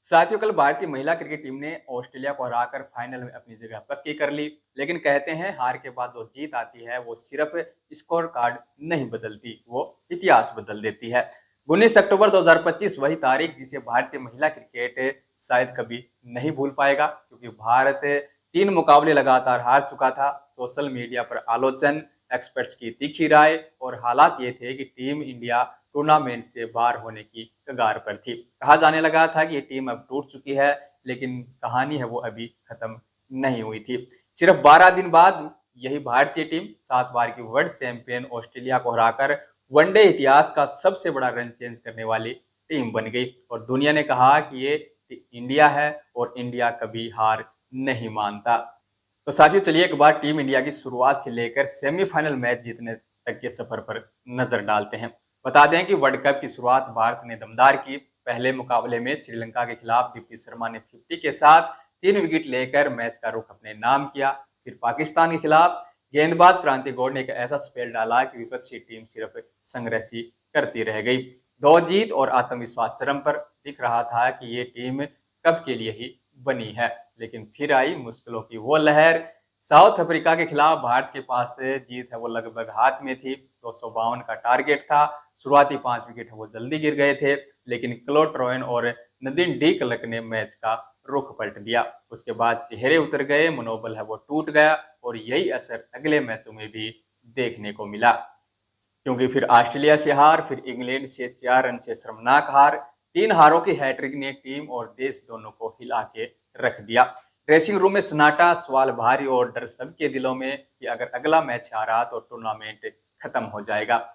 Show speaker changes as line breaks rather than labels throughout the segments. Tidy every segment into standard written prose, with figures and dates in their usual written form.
साथियों, कल भारतीय महिला क्रिकेट टीम ने ऑस्ट्रेलिया को हराकर फाइनल में अपनी जगह पक्की कर ली। लेकिन कहते हैं हार के बाद जो जीत आती है वो सिर्फ स्कोर कार्ड नहीं बदलती, वो इतिहास बदल देती है। 19 अक्टूबर 2025 वही तारीख जिसे भारतीय महिला क्रिकेट शायद कभी नहीं भूल पाएगा, क्योंकि भारत 3 मुकाबले लगातार हार चुका था। सोशल मीडिया पर आलोचन, एक्सपर्ट्स की तीखी राय और हालात ये थे कि टीम इंडिया टूर्नामेंट से बाहर होने की कगार पर थी। कहा जाने लगा था कि ये टीम अब टूट चुकी है, लेकिन कहानी है वो अभी खत्म नहीं हुई थी। सिर्फ 12 दिन बाद यही भारतीय टीम 7 बार की वर्ल्ड चैंपियन ऑस्ट्रेलिया को हराकर वनडे इतिहास का सबसे बड़ा रन चेंज करने वाली टीम बन गई और दुनिया ने कहा कि ये इंडिया है और इंडिया कभी हार नहीं मानता। तो साथियों, चलिए एक बार टीम इंडिया की शुरुआत से लेकर सेमीफाइनल मैच जीतने तक के सफर पर नजर डालते हैं। बता दें कि वर्ल्ड कप की शुरुआत भारत ने दमदार की। पहले मुकाबले में श्रीलंका के खिलाफ दीप्ति शर्मा ने 50 के साथ 3 विकेट लेकर मैच का रुख अपने नाम किया। फिर पाकिस्तान के खिलाफ गेंदबाज क्रांति गौड़ ने एक ऐसा स्पेल डाला कि विपक्षी टीम सिर्फ संघर्ष करती रह गई। 2 जीत और आत्मविश्वास चरम पर। दिख रहा था कि ये टीम कब के लिए ही बनी है। लेकिन फिर आई मुश्किलों की वो लहर। साउथ अफ्रीका के खिलाफ भारत के पास जीत है वो लगभग हाथ में थी। 252 का टारगेट था। शुरुआती 5 विकेट है वो जल्दी गिर गए थे, लेकिन क्लोट रोयन और नदीम डी कलक ने मैच का रुख पलट दिया। उसके बाद चेहरे उतर गए, मनोबल है वो टूट गया और यही असर अगले मैचों में भी देखने को मिला, क्योंकि फिर ऑस्ट्रेलिया से हार, फिर इंग्लैंड से 4 रन से शर्मनाक हार। 3 हारों की हैट्रिक ने टीम और देश दोनों को हिला के रख दिया। ड्रेसिंग रूम में सन्नाटा, सवाल भारी और डर सबके दिलों में कि अगर अगला मैच हारा तो टूर्नामेंट खत्म हो जाएगा।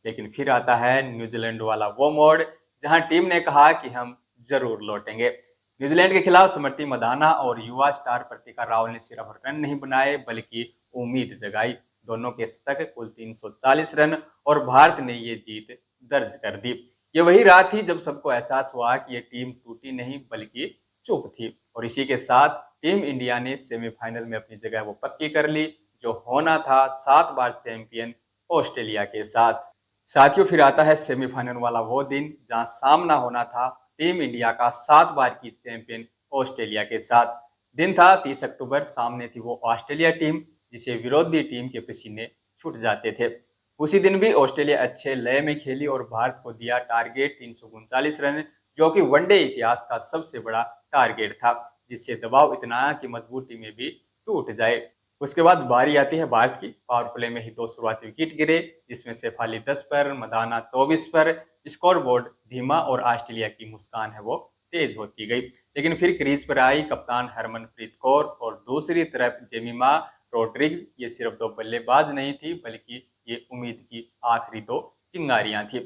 लेकिन फिर आता है न्यूजीलैंड वाला वो मोड़, जहां टीम ने कहा कि हम जरूर लौटेंगे। न्यूजीलैंड के खिलाफ स्मृति मंधाना और युवा स्टार प्रतिका राव ने सिर्फ रन नहीं बनाए बल्कि उम्मीद जगाई। दोनों के शतक, कुल 340 रन और भारत ने ये जीत दर्ज कर दी। ये वही रात थी जब सबको एहसास हुआ कि ये टीम टूटी नहीं बल्कि चुप थी। और इसी के साथ टीम इंडिया ने सेमीफाइनल में अपनी जगह वो पक्की कर ली, जो होना था 7 बार चैंपियन ऑस्ट्रेलिया के साथ। साथियों, फिर आता है सेमीफाइनल वाला वो दिन जहां सामना होना था टीम इंडिया का 7 बार की चैंपियन ऑस्ट्रेलिया के साथ। दिन था 30 अक्टूबर। सामने थी वो ऑस्ट्रेलिया टीम जिसे विरोधी टीम के पसीने छूट जाते थे। उसी दिन भी ऑस्ट्रेलिया अच्छे लय में खेली और भारत को दिया टारगेट 339 रन, जो कि वनडे इतिहास का सबसे बड़ा टारगेट था, जिससे दबाव इतना आया कि मजबूत टीमें भी टूट जाए। उसके बाद बारी आती है भारत की। पावर प्ले में ही 2 शुरुआती विकेट गिरे, जिसमें शेफाली 10 पर, मदाना 24 पर। स्कोरबोर्ड धीमा और ऑस्ट्रेलिया की मुस्कान है वो तेज होती गई। लेकिन फिर क्रीज पर आई कप्तान हरमनप्रीत कौर और दूसरी तरफ जेमिमा रोड्रिग्स। ये सिर्फ 2 बल्लेबाज नहीं थी बल्कि ये उम्मीद की आखिरी 2 चिंगारियां थी।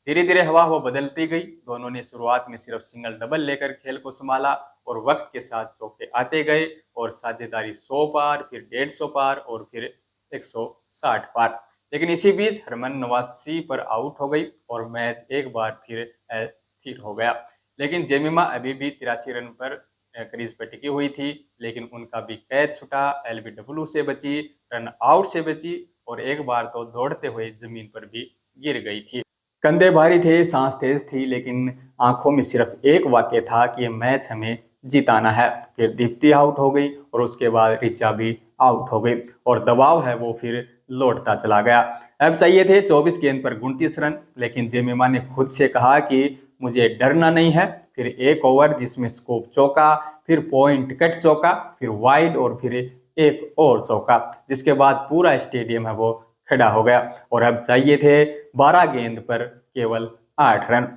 धीरे धीरे हवा वो बदलती गई। दोनों ने शुरुआत में सिर्फ सिंगल डबल लेकर खेल को संभाला और वक्त के साथ चौके आते गए और साझेदारी 100 पार, फिर 150 पार और फिर 160 पार। लेकिन इसी बीच हरमन 89 पर आउट हो गई और मैच एक बार फिर अस्थिर हो गया। लेकिन जेमिमा अभी भी 83 रन पर क्रीज पर टिकी हुई थी, लेकिन उनका भी कैच छुटा। एलबीडब्ल्यू से बची, रन आउट से बची और एक बार तो दौड़ते हुए जमीन पर भी गिर गई थी। कंधे भारी थे, सांस तेज थी, लेकिन आंखों में सिर्फ एक वाक्य था कि ये मैच हमें जिताना है। फिर दीप्ति आउट हो गई और उसके बाद ऋचा भी आउट हो गई और दबाव है वो फिर लौटता चला गया। अब चाहिए थे 24 गेंद पर 29 रन, लेकिन जेमिमा ने खुद से कहा कि मुझे डरना नहीं है। फिर एक ओवर जिसमें स्कोप चौका, फिर पॉइंट कट चौका, फिर वाइड और फिर एक और चौका, जिसके बाद पूरा स्टेडियम है वो खड़ा हो गया। और अब चाहिए थे 12 गेंद पर केवल 8 रन।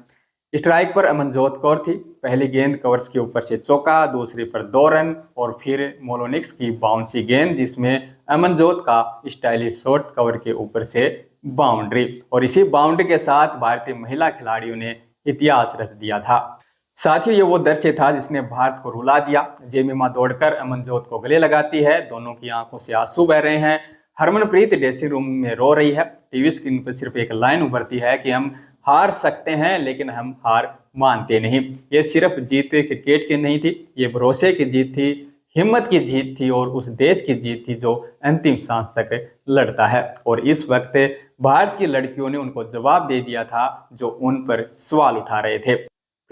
स्ट्राइक पर अमनजोत कौर थी। पहली गेंद कवर्स के ऊपर से चौका, दूसरी पर 2 रन और फिर मोलोनिक्स की बाउंसी गेंद जिसमें अमनजोत का स्टाइलिश शॉट कवर के ऊपर से बाउंड्री। और इसी बाउंड्री के साथ भारतीय महिला खिलाड़ियों ने इतिहास रच दिया था। साथियों, ये वो दृश्य था जिसने भारत को रुला दिया। जेमिमा दौड़कर अमनजोत को गले लगाती है, दोनों की आंखों से आंसू बह रहे हैं। हरमनप्रीत ड्रेसिंग रूम में रो रही है। टीवी स्क्रीन पर सिर्फ एक लाइन उभरती है कि हम हार सकते हैं लेकिन हम हार मानते नहीं। ये सिर्फ जीत क्रिकेट की नहीं थी, ये भरोसे की जीत थी, हिम्मत की जीत थी और उस देश की जीत थी जो अंतिम सांस तक लड़ता है। और इस वक्त भारत की लड़कियों ने उनको जवाब दे दिया था जो उन पर सवाल उठा रहे थे।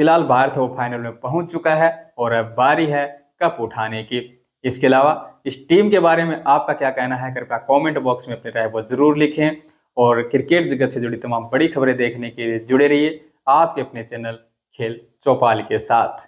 फिलहाल भारत वो फाइनल में पहुंच चुका है और अब बारी है कप उठाने की। इसके अलावा इस टीम के बारे में आपका क्या कहना है, कृपया कमेंट बॉक्स में अपनी राय वो जरूर लिखें। और क्रिकेट जगत से जुड़ी तमाम बड़ी खबरें देखने के लिए जुड़े रहिए आपके अपने चैनल खेल चौपाल के साथ।